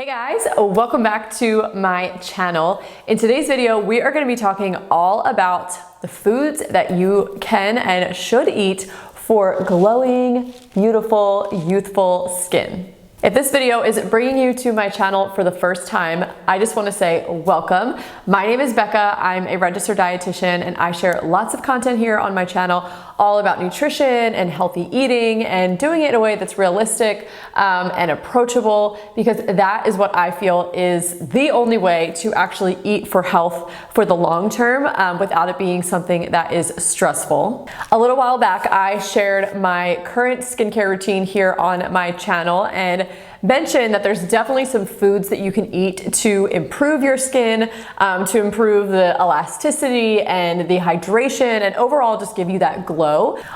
Hey guys, welcome back to my channel. In today's video, we are going to be talking all about the foods that you can and should eat for glowing, beautiful, youthful skin. If this video is bringing you to my channel for the first time, I just want to say welcome. My name is Becca. I'm a registered dietitian and I share lots of content here on my channel all about nutrition and healthy eating and doing it in a way that's realistic and approachable, because that is what I feel is the only way to actually eat for health for the long term without it being something that is stressful. A little while back, I shared my current skincare routine here on my channel and mentioned that there's definitely some foods that you can eat to improve your skin, to improve the elasticity and the hydration, and overall just give you that glow.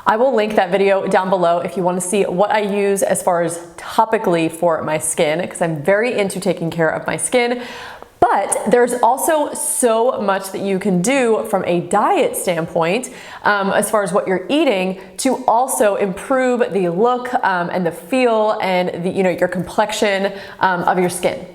I will link that video down below if you want to see what I use as far as topically for my skin, because I'm very into taking care of my skin. But there's also so much that you can do from a diet standpoint, as far as what you're eating, to also improve the look and the feel and the, your complexion of your skin.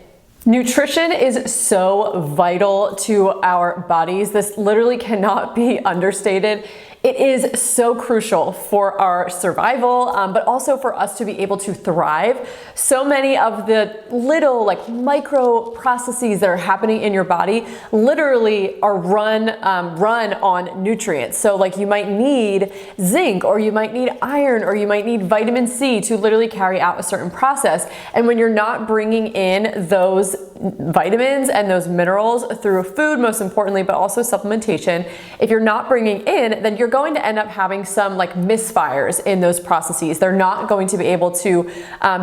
Nutrition is so vital to our bodies. This literally cannot be understated. It is so crucial for our survival, but also for us to be able to thrive. So many of the little micro processes that are happening in your body literally are run on nutrients. So you might need zinc, or you might need iron, or you might need vitamin C to literally carry out a certain process. And when you're not bringing in those vitamins and those minerals through food, most importantly, but also supplementation, if you're not bringing in, then you're going to end up having some misfires in those processes. They're not going to be able to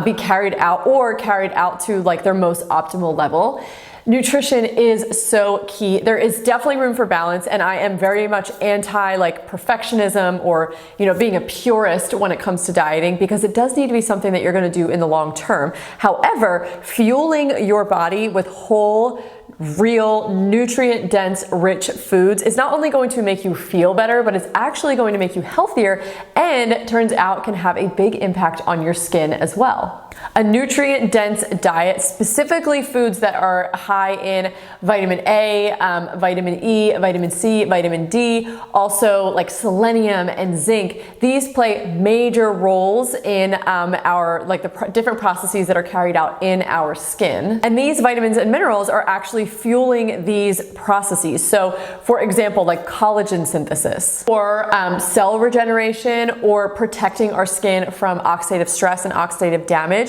be carried out to their most optimal level. Nutrition is so key. There is definitely room for balance, and I am very much anti perfectionism or being a purist when it comes to dieting, because it does need to be something that you're going to do in the long term. However, fueling your body with whole, real, nutrient-dense, rich foods is not only going to make you feel better, but it's actually going to make you healthier, and it turns out can have a big impact on your skin as well. A nutrient-dense diet, specifically foods that are high in vitamin A, vitamin E, vitamin C, vitamin D, also selenium and zinc. These play major roles in our the different processes that are carried out in our skin. And these vitamins and minerals are actually fueling these processes. So, for example, collagen synthesis, or cell regeneration, or protecting our skin from oxidative stress and oxidative damage.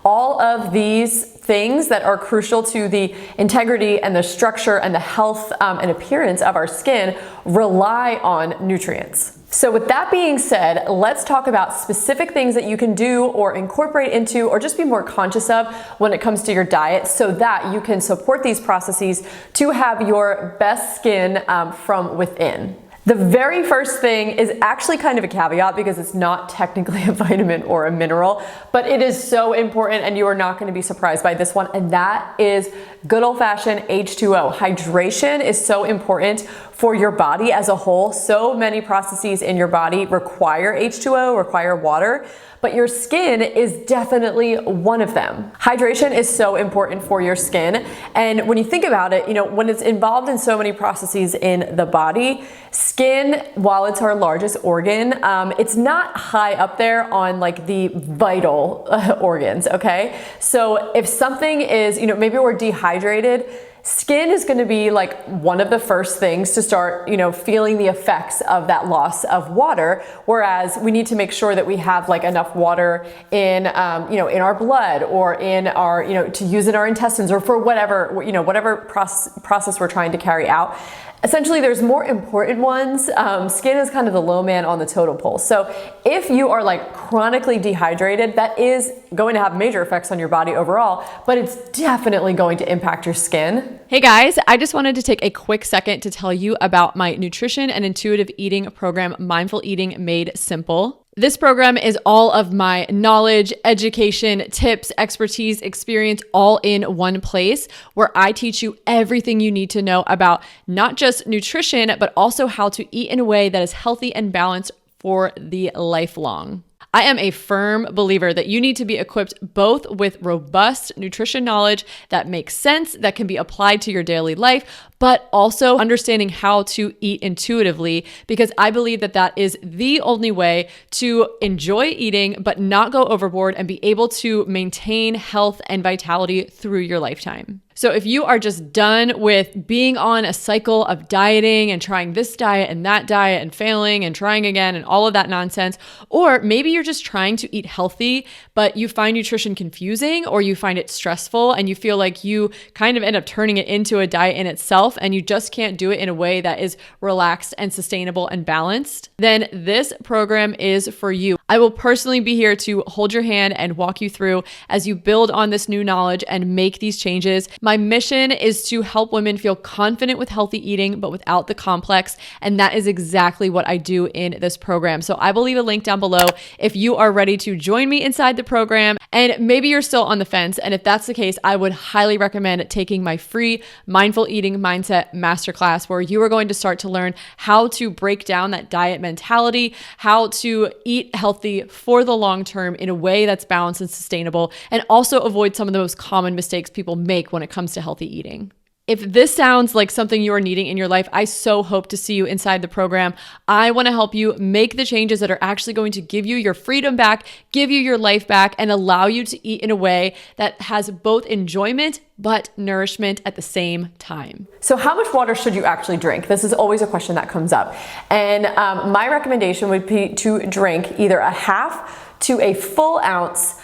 All of these things that are crucial to the integrity and the structure and the health and appearance of our skin rely on nutrients. So with that being said, let's talk about specific things that you can do or incorporate into, or just be more conscious of when it comes to your diet, so that you can support these processes to have your best skin from within. The very first thing is actually kind of a caveat, because it's not technically a vitamin or a mineral, but it is so important and you are not going to be surprised by this one, and that is good old-fashioned H2O. Hydration is so important for your body as a whole. So many processes in your body require H2O, require water, but your skin is definitely one of them. Hydration is so important for your skin. And when you think about it, when it's involved in so many processes in the body, skin, while it's our largest organ, it's not high up there on the vital organs, okay? So if something is, maybe we're dehydrated, skin is going to be one of the first things to start, feeling the effects of that loss of water. Whereas we need to make sure that we have enough water in, in our blood, or in our, to use in our intestines, or for whatever process we're trying to carry out. Essentially, there's more important ones. Skin is kind of the low man on the totem pole. So if you are chronically dehydrated, that is going to have major effects on your body overall, but it's definitely going to impact your skin. Hey guys, I just wanted to take a quick second to tell you about my nutrition and intuitive eating program, Mindful Eating Made Simple. This program is all of my knowledge, education, tips, expertise, experience, all in one place, where I teach you everything you need to know about not just nutrition, but also how to eat in a way that is healthy and balanced for the lifelong. I am a firm believer that you need to be equipped both with robust nutrition knowledge that makes sense, that can be applied to your daily life, but also understanding how to eat intuitively, because I believe that that is the only way to enjoy eating, but not go overboard and be able to maintain health and vitality through your lifetime. So if you are just done with being on a cycle of dieting and trying this diet and that diet and failing and trying again and all of that nonsense, or maybe you're just trying to eat healthy, but you find nutrition confusing or you find it stressful and you feel like you kind of end up turning it into a diet in itself and you just can't do it in a way that is relaxed and sustainable and balanced, then this program is for you. I will personally be here to hold your hand and walk you through as you build on this new knowledge and make these changes. My mission is to help women feel confident with healthy eating, but without the complex. And that is exactly what I do in this program. So I will leave a link down below if you are ready to join me inside the program. And maybe you're still on the fence. And if that's the case, I would highly recommend taking my free mindful eating mindset masterclass, where you are going to start to learn how to break down that diet mentality, how to eat healthy for the long term in a way that's balanced and sustainable, and also avoid some of the most common mistakes people make when it comes to healthy eating. If this sounds like something you are needing in your life, I so hope to see you inside the program. I want to help you make the changes that are actually going to give you your freedom back, give you your life back, and allow you to eat in a way that has both enjoyment but nourishment at the same time. So how much water should you actually drink? This is always a question that comes up. And my recommendation would be to drink either a half to a full ounce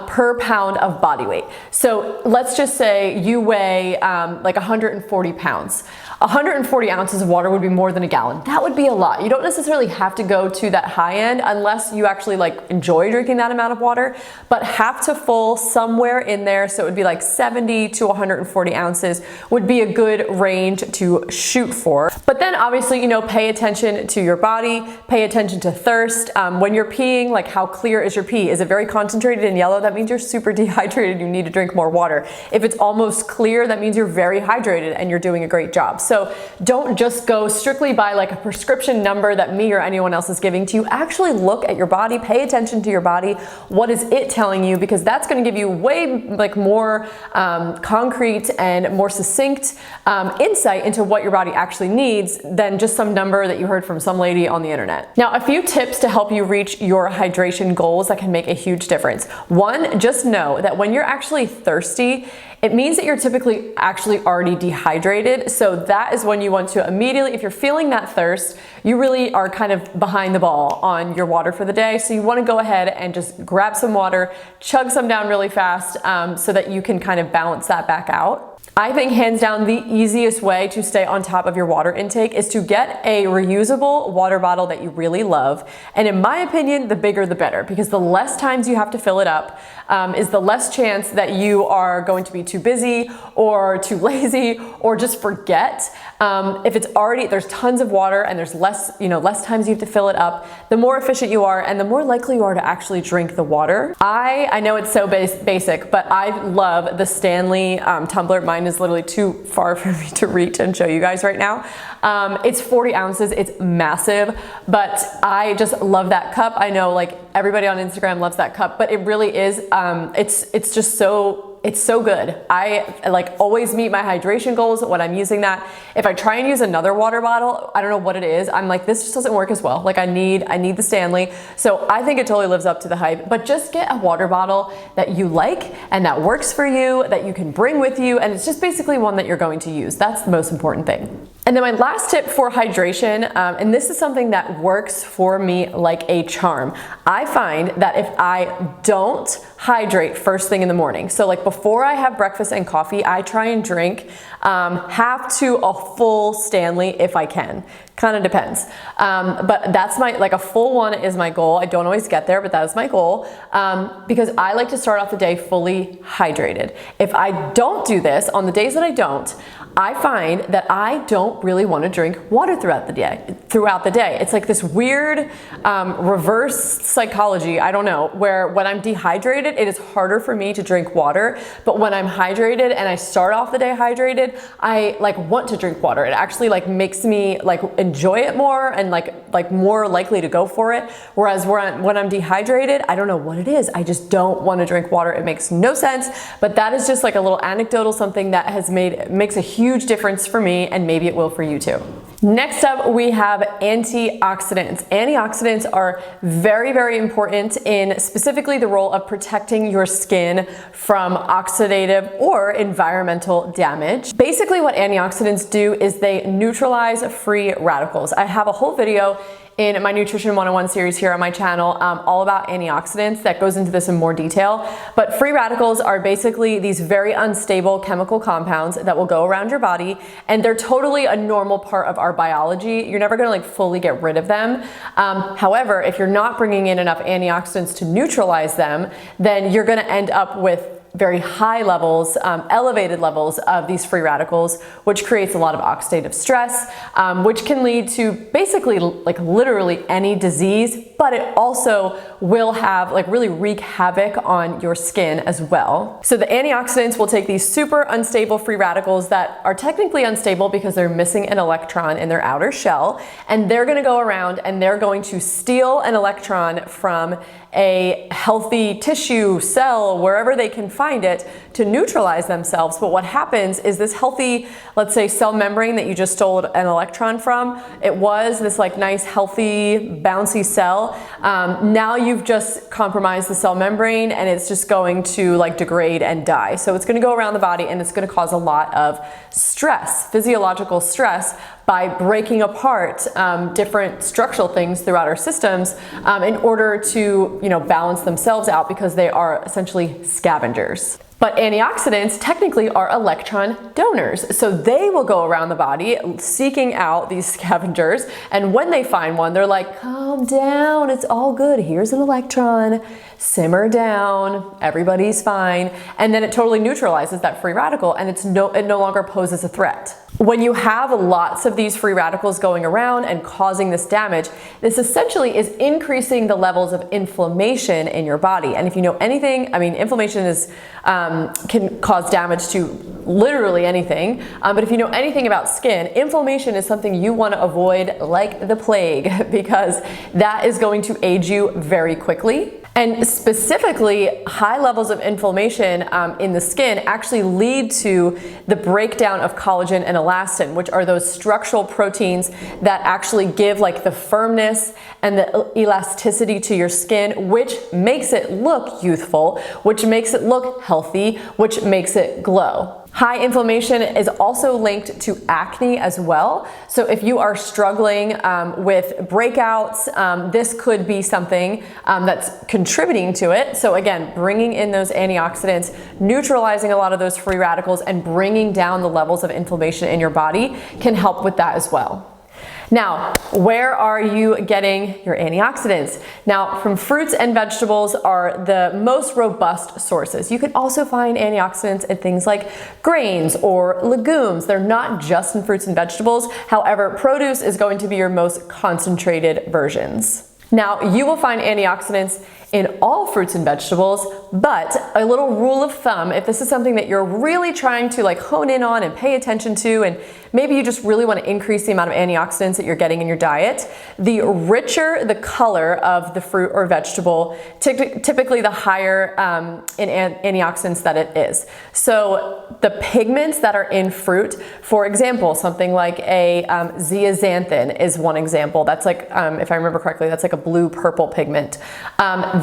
per pound of body weight. So let's just say you weigh like 140 pounds. 140 ounces of water would be more than a gallon. That would be a lot. You don't necessarily have to go to that high end unless you actually like enjoy drinking that amount of water, but half to full, somewhere in there. So it would be like 70 to 140 ounces would be a good range to shoot for. But then obviously, you know, pay attention to your body, pay attention to thirst. When you're peeing, like how clear is your pee? Is it very concentrated and yellow? That means you're super dehydrated. You need to drink more water. If it's almost clear, that means you're very hydrated and you're doing a great job. So don't just go strictly by like a prescription number that me or anyone else is giving to you. Actually look at your body, pay attention to your body. What is it telling you? Because that's going to give you way like more concrete and more succinct insight into what your body actually needs than just some number that you heard from some lady on the internet. Now, a few tips to help you reach your hydration goals that can make a huge difference. One, just know that when you're actually thirsty, it means that you're typically actually already dehydrated. So that is when you want to immediately, if you're feeling that thirst, you really are kind of behind the ball on your water for the day. So you want to go ahead and just grab some water, chug some down really fast so that you can kind of balance that back out. I think hands down the easiest way to stay on top of your water intake is to get a reusable water bottle that you really love. And in my opinion, the bigger the better, because the less times you have to fill it up is the less chance that you are going to be too busy or too lazy or just forget. If it's already, there's tons of water and there's less times you have to fill it up, the more efficient you are and the more likely you are to actually drink the water. I know it's so basic, but I love the Stanley tumbler. Mine is literally too far for me to reach and show you guys right now. It's 40 ounces, it's massive, but I just love that cup. I know like everybody on Instagram loves that cup, but it really is, it's just so, it's so good. I like always meet my hydration goals when I'm using that. If I try and use another water bottle, I don't know what it is. I'm like, this just doesn't work as well. Like I need the Stanley. So I think it totally lives up to the hype, but just get a water bottle that you like and that works for you, that you can bring with you. And it's just basically one that you're going to use. That's the most important thing. And then my last tip for hydration, and this is something that works for me like a charm. I find that if I don't hydrate first thing in the morning, so like before I have breakfast and coffee, I try and drink half to a full Stanley if I can. Kind of depends. But that's like a full one is my goal. I don't always get there, but that is my goal because I like to start off the day fully hydrated. If I don't do this, on the days that I don't, I find that I don't really want to drink water throughout the day. It's like this weird reverse psychology, I don't know, where when I'm dehydrated, it is harder for me to drink water, but when I'm hydrated and I start off the day hydrated, I like want to drink water. It actually like makes me like enjoy it more and like more likely to go for it. Whereas when I'm dehydrated, I don't know what it is. I just don't want to drink water. It makes no sense, but that is just like a little anecdotal something that makes a huge difference for me, and maybe it will for you too. Next up, we have antioxidants. Antioxidants are very, very important in specifically the role of protecting your skin from oxidative or environmental damage. Basically, what antioxidants do is they neutralize free radicals. I have a whole video in my Nutrition 101 series here on my channel all about antioxidants that goes into this in more detail. But free radicals are basically these very unstable chemical compounds that will go around your body, and they're totally a normal part of our biology. You're never gonna like fully get rid of them. However, if you're not bringing in enough antioxidants to neutralize them, then you're gonna end up with very high levels, elevated levels of these free radicals, which creates a lot of oxidative stress, which can lead to basically like literally any disease, but it also will have like really wreak havoc on your skin as well. So the antioxidants will take these super unstable free radicals that are technically unstable because they're missing an electron in their outer shell, and they're gonna go around and they're going to steal an electron from a healthy tissue, cell, wherever they can find it, to neutralize themselves. But what happens is this healthy, let's say, cell membrane that you just stole an electron from, it was this like nice, healthy, bouncy cell. Now you've just compromised the cell membrane, and it's just going to like degrade and die. So it's gonna go around the body, and it's gonna cause a lot of stress, physiological stress, by breaking apart different structural things throughout our systems in order to, balance themselves out, because they are essentially scavengers. But antioxidants technically are electron donors. So they will go around the body seeking out these scavengers. And when they find one, they're like, calm down, it's all good. Here's an electron, simmer down, everybody's fine. And then it totally neutralizes that free radical, and it no longer poses a threat. When you have lots of these free radicals going around and causing this damage, this essentially is increasing the levels of inflammation in your body. And if you know anything, inflammation can cause damage to literally anything. But if you know anything about skin, inflammation is something you want to avoid like the plague, because that is going to age you very quickly. And specifically, high levels of inflammation in the skin actually lead to the breakdown of collagen and elastin, which are those structural proteins that actually give like the firmness and the elasticity to your skin, which makes it look youthful, which makes it look healthy, which makes it glow. High inflammation is also linked to acne as well. So if you are struggling with breakouts, this could be something that's contributing to it. So again, bringing in those antioxidants, neutralizing a lot of those free radicals, and bringing down the levels of inflammation in your body can help with that as well. Now, where are you getting your antioxidants? Now, from fruits and vegetables are the most robust sources. You can also find antioxidants in things like grains or legumes. They're not just in fruits and vegetables. However, produce is going to be your most concentrated versions. Now, you will find antioxidants in all fruits and vegetables, but a little rule of thumb, if this is something that you're really trying to like hone in on and pay attention to, and maybe you just really want to increase the amount of antioxidants that you're getting in your diet, the richer the color of the fruit or vegetable, typically the higher in antioxidants that it is. So the pigments that are in fruit, for example, something like a zeaxanthin is one example. That's like, if I remember correctly, that's like a blue-purple pigment.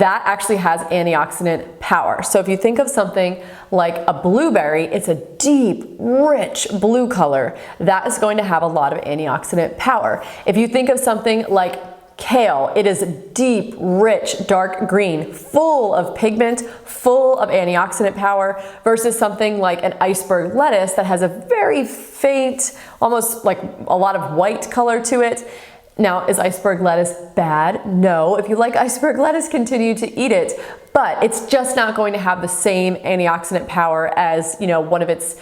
That actually has antioxidant power. So if you think of something like a blueberry, it's a deep, rich blue color. That is going to have a lot of antioxidant power. If you think of something like kale, it is deep, rich, dark green, full of pigment, full of antioxidant power, versus something like an iceberg lettuce that has a very faint, almost like a lot of white color to it. Now, is iceberg lettuce bad? No. If you like iceberg lettuce, continue to eat it. But it's just not going to have the same antioxidant power as, one of its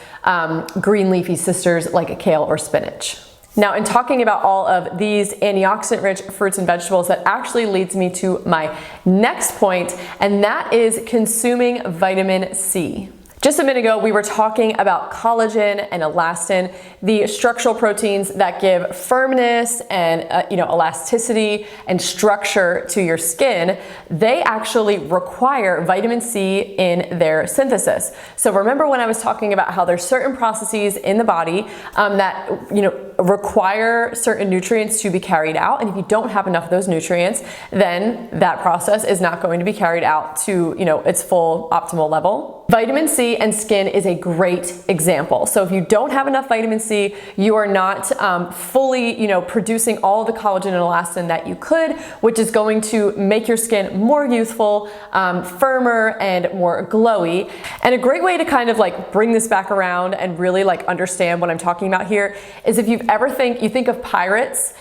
green leafy sisters like a kale or spinach. Now, in talking about all of these antioxidant-rich fruits and vegetables, that actually leads me to my next point, and that is consuming vitamin C. Just a minute ago, we were talking about collagen and elastin, the structural proteins that give firmness and elasticity and structure to your skin. They actually require vitamin C in their synthesis. So remember when I was talking about how there's certain processes in the body that require certain nutrients to be carried out, and if you don't have enough of those nutrients, then that process is not going to be carried out to its full optimal level. Vitamin C and skin is a great example. So if you don't have enough vitamin C, you are not fully producing all the collagen and elastin that you could, which is going to make your skin more youthful, firmer, and more glowy. And a great way to kind of like bring this back around and really like understand what I'm talking about here is if you think of pirates,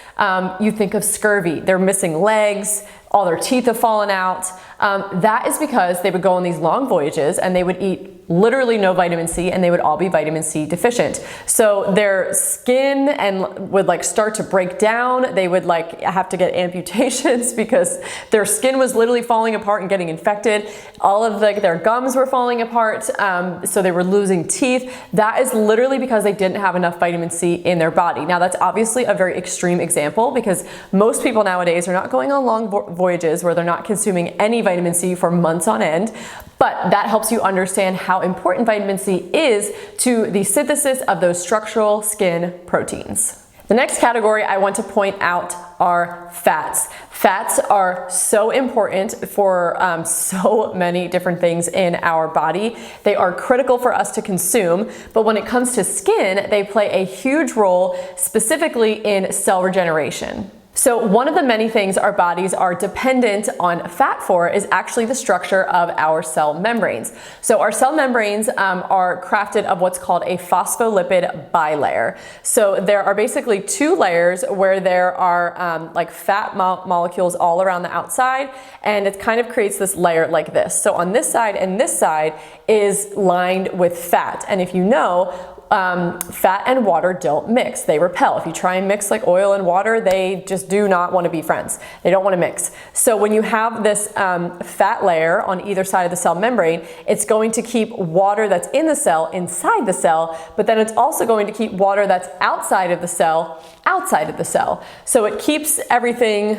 you think of scurvy. They're missing legs, all their teeth have fallen out. That is because they would go on these long voyages and they would eat literally no vitamin C, and they would all be vitamin C deficient. So their skin would like start to break down. They would like have to get amputations because their skin was literally falling apart and getting infected. All of their gums were falling apart, so they were losing teeth. That is literally because they didn't have enough vitamin C in their body. Now that's obviously a very extreme example because most people nowadays are not going on long voyages where they're not consuming any vitamin C for months on end. But that helps you understand how important vitamin C is to the synthesis of those structural skin proteins. The next category I want to point out are fats. Fats are so important for so many different things in our body. They are critical for us to consume, but when it comes to skin, they play a huge role specifically in cell regeneration. So one of the many things our bodies are dependent on fat for is actually the structure of our cell membranes. So our cell membranes are crafted of what's called a phospholipid bilayer. So there are basically two layers where there are like fat molecules all around the outside, and it kind of creates this layer like this. So on this side and this side is lined with fat. And if you know, fat and water don't mix, they repel. If you try and mix like oil and water, they just do not want to be friends. They don't want to mix. So when you have this fat layer on either side of the cell membrane, it's going to keep water that's in the cell inside the cell, but then it's also going to keep water that's outside of the cell outside of the cell. So it keeps everything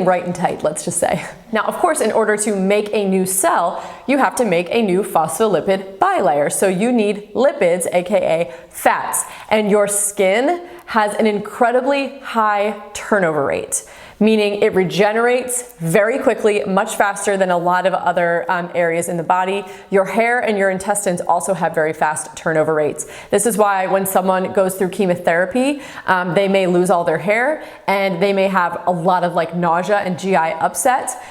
right and tight, let's just say. Now, of course, in order to make a new cell, you have to make a new phospholipid bilayer. So you need lipids, aka fats, and your skin has an incredibly high turnover rate, meaning it regenerates very quickly, much faster than a lot of other areas in the body. Your hair and your intestines also have very fast turnover rates. This is why when someone goes through chemotherapy, they may lose all their hair and they may have a lot of like nausea and GI upset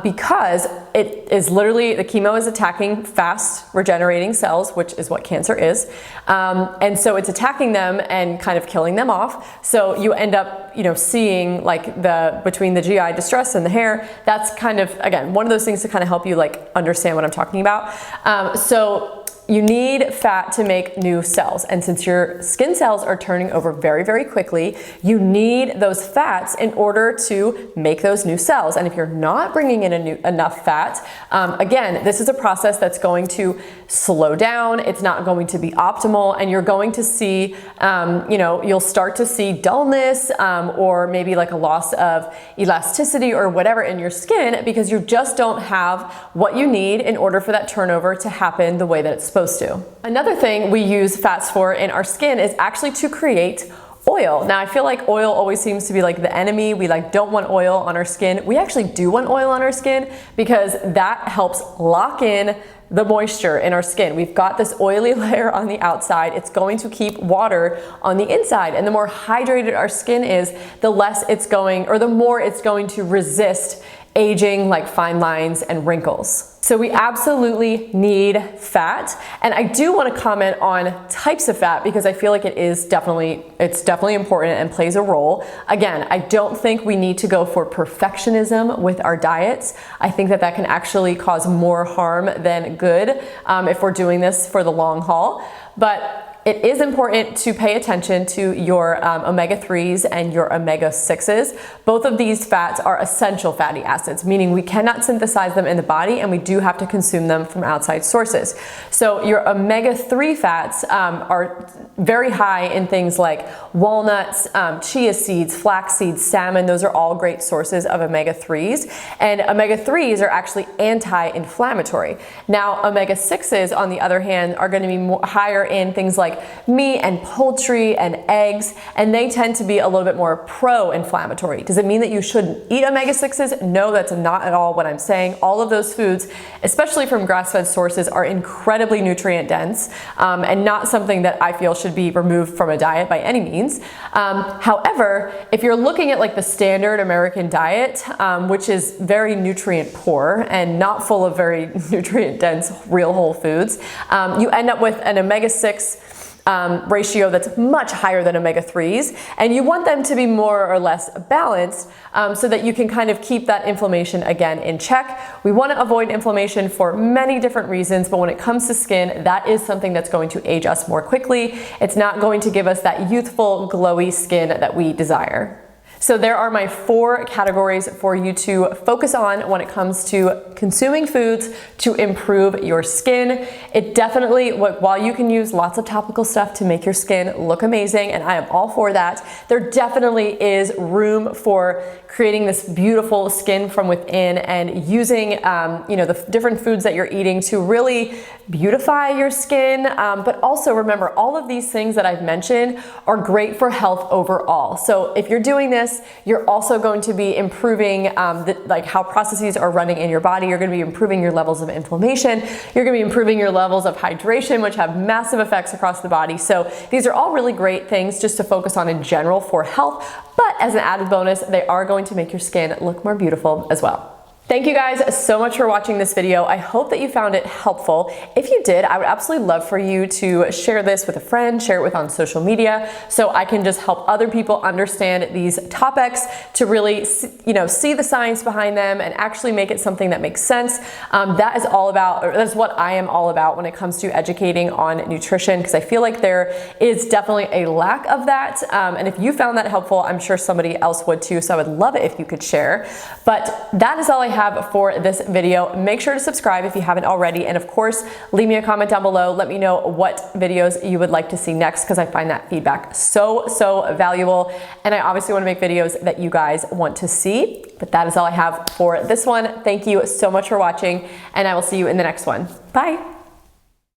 because it is literally, the chemo is attacking fast regenerating cells, which is what cancer is. And so it's attacking them and kind of killing them off. So you end up, seeing like between the GI distress and the hair. That's kind of, again, one of those things to kind of help you like understand what I'm talking about. So you need fat to make new cells. And since your skin cells are turning over very, very quickly, you need those fats in order to make those new cells. And if you're not bringing in enough fat, again, this is a process that's going to slow down. It's not going to be optimal. And you're going to see, you'll start to see dullness or maybe like a loss of elasticity or whatever in your skin because you just don't have what you need in order for that turnover to happen the way that it's supposed to. Another thing we use fats for in our skin is actually to create oil. Now I feel like oil always seems to be like the enemy. We like don't want oil on our skin. We actually do want oil on our skin because that helps lock in the moisture in our skin. We've got this oily layer on the outside. It's going to keep water on the inside. And the more hydrated our skin is, the less it's going, or the more it's going to resist aging, like fine lines and wrinkles. So we absolutely need fat. And I do want to comment on types of fat because I feel like it's definitely important and plays a role. Again, I don't think we need to go for perfectionism with our diets. I think that can actually cause more harm than good if we're doing this for the long haul. But it is important to pay attention to your omega-3s and your omega-6s. Both of these fats are essential fatty acids, meaning we cannot synthesize them in the body and we do have to consume them from outside sources. So your omega-3 fats are very high in things like walnuts, chia seeds, flax seeds, salmon. Those are all great sources of omega-3s. And omega-3s are actually anti-inflammatory. Now, omega-6s, on the other hand, are going to be higher in things like meat and poultry and eggs, and they tend to be a little bit more pro-inflammatory. Does it mean that you shouldn't eat omega-6s? No, that's not at all what I'm saying. All of those foods, especially from grass-fed sources, are incredibly nutrient dense and not something that I feel should be removed from a diet by any means. However, if you're looking at like the standard American diet, which is very nutrient poor and not full of very nutrient dense real whole foods, you end up with an omega-6 ratio that's much higher than omega-3s, and you want them to be more or less balanced so that you can kind of keep that inflammation again in check. We want to avoid inflammation for many different reasons, but when it comes to skin, that is something that's going to age us more quickly. It's not going to give us that youthful, glowy skin that we desire. So there are my 4 categories for you to focus on when it comes to consuming foods to improve your skin. It definitely, while you can use lots of topical stuff to make your skin look amazing, and I am all for that, there definitely is room for creating this beautiful skin from within and using the different foods that you're eating to really beautify your skin. But also remember, all of these things that I've mentioned are great for health overall. So if you're doing this, you're also going to be improving how processes are running in your body. You're going to be improving your levels of inflammation. You're going to be improving your levels of hydration, which have massive effects across the body. So these are all really great things just to focus on in general for health. But as an added bonus, they are going to make your skin look more beautiful as well. Thank you guys so much for watching this video. I hope that you found it helpful. If you did, I would absolutely love for you to share this with a friend, share it with on social media, so I can just help other people understand these topics to really, see the science behind them and actually make it something that makes sense. That is all about, or that's what I am all about when it comes to educating on nutrition, because I feel like there is definitely a lack of that. And if you found that helpful, I'm sure somebody else would too. So I would love it if you could share. But that is all I have for this video. Make sure to subscribe if you haven't already, and of course leave me a comment down below. Let me know what videos you would like to see next, because I find that feedback so valuable, and I obviously want to make videos that you guys want to see. But that is all I have for this one. Thank you so much for watching, and I will see you in the next one. Bye.